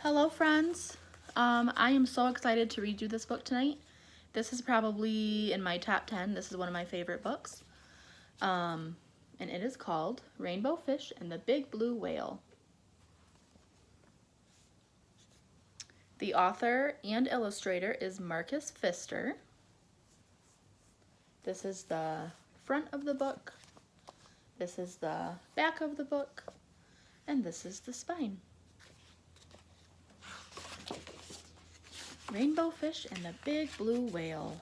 Hello, friends. I am so excited to read you this book tonight. This is probably in my top 10. This is one of my favorite books. And it is called Rainbow Fish and the Big Blue Whale. The author and illustrator is Marcus Pfister. This is the front of the book. This is the back of the book. And this is the spine. Rainbow Fish and the Big Blue Whale.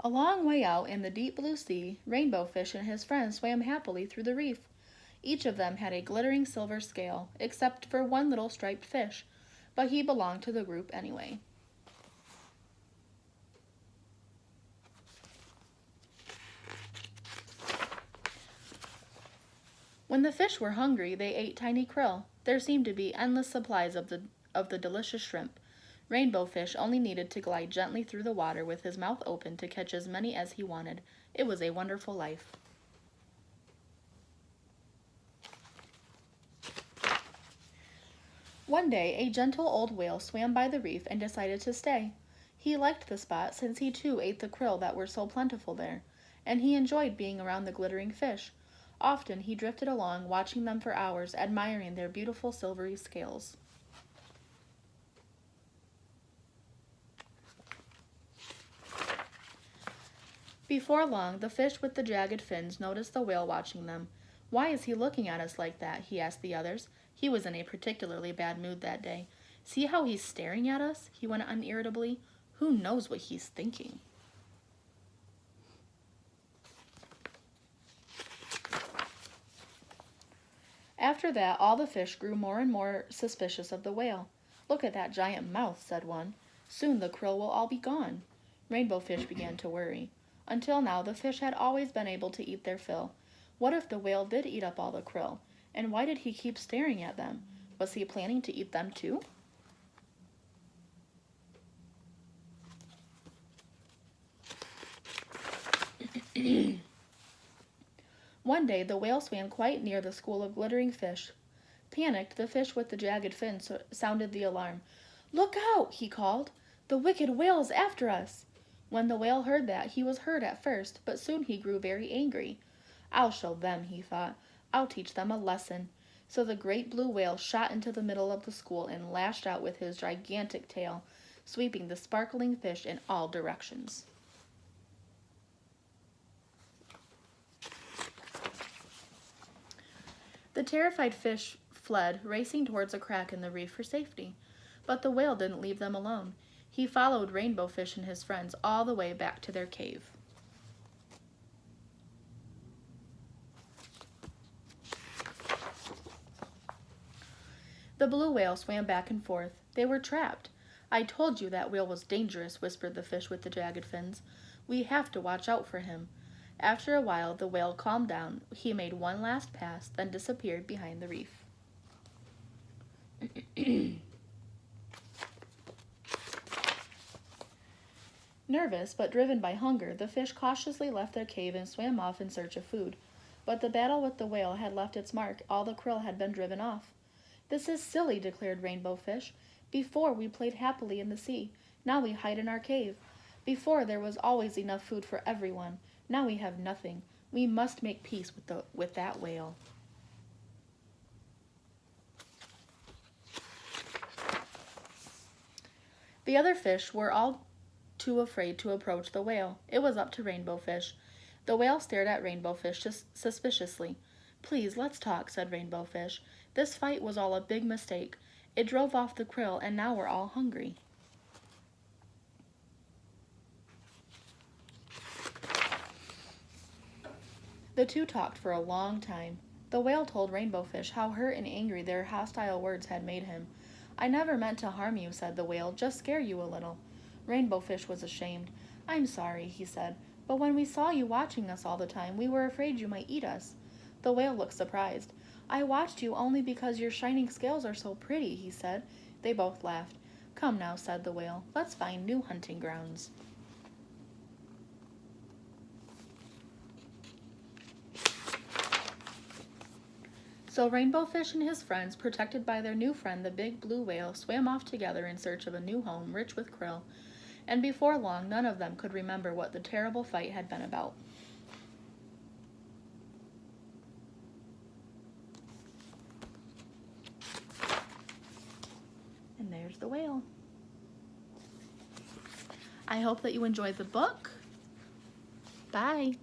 A long way out in the deep blue sea, Rainbow Fish and his friends swam happily through the reef. Each of them had a glittering silver scale, except for one little striped fish, but he belonged to the group anyway. When the fish were hungry, they ate tiny krill. There seemed to be endless supplies of the delicious shrimp. Rainbow Fish only needed to glide gently through the water with his mouth open to catch as many as he wanted. It was a wonderful life. One day, a gentle old whale swam by the reef and decided to stay. He liked the spot since he too ate the krill that were so plentiful there, and he enjoyed being around the glittering fish. Often he drifted along, watching them for hours, admiring their beautiful silvery scales. Before long, the fish with the jagged fins noticed the whale watching them. "Why is he looking at us like that?" he asked the others. He was in a particularly bad mood that day. "See how he's staring at us?" he went on irritably. "Who knows what he's thinking?" After that, all the fish grew more and more suspicious of the whale. "Look at that giant mouth," said one. "Soon the krill will all be gone." Rainbow Fish began to worry. Until now, the fish had always been able to eat their fill. What if the whale did eat up all the krill? And why did he keep staring at them? Was he planning to eat them too? One day, the whale swam quite near the school of glittering fish. Panicked, the fish with the jagged fins sounded the alarm. "Look out!" he called. "The wicked whale is after us!" When the whale heard that, he was hurt at first, but soon he grew very angry. "I'll show them," he thought. "I'll teach them a lesson." So the great blue whale shot into the middle of the school and lashed out with his gigantic tail, sweeping the sparkling fish in all directions. The terrified fish fled, racing towards a crack in the reef for safety. But the whale didn't leave them alone. He followed Rainbow Fish and his friends all the way back to their cave. The blue whale swam back and forth. They were trapped. "I told you that whale was dangerous," whispered the fish with the jagged fins. "We have to watch out for him." After a while, the whale calmed down. He made one last pass, then disappeared behind the reef. Nervous, but driven by hunger, the fish cautiously left their cave and swam off in search of food. But the battle with the whale had left its mark. All the krill had been driven off. "This is silly," declared Rainbow Fish. "Before, we played happily in the sea. Now we hide in our cave. Before, there was always enough food for everyone. Now we have nothing. We must make peace with that whale." The other fish were all too afraid to approach the whale. It was up to Rainbow Fish. The whale stared at Rainbow Fish suspiciously. "Please, let's talk," said Rainbow Fish. "This fight was all a big mistake. It drove off the krill, and now we're all hungry." The two talked for a long time. The whale told Rainbow Fish how hurt and angry their hostile words had made him. "I never meant to harm you," said the whale, "just scare you a little." Rainbow Fish was ashamed. "I'm sorry," he said, "but when we saw you watching us all the time, we were afraid you might eat us." The whale looked surprised. "I watched you only because your shining scales are so pretty," he said. They both laughed. "Come now," said the whale, "let's find new hunting grounds." So Rainbow Fish and his friends, protected by their new friend, the big blue whale, swam off together in search of a new home rich with krill. And before long, none of them could remember what the terrible fight had been about. And there's the whale. I hope that you enjoyed the book. Bye.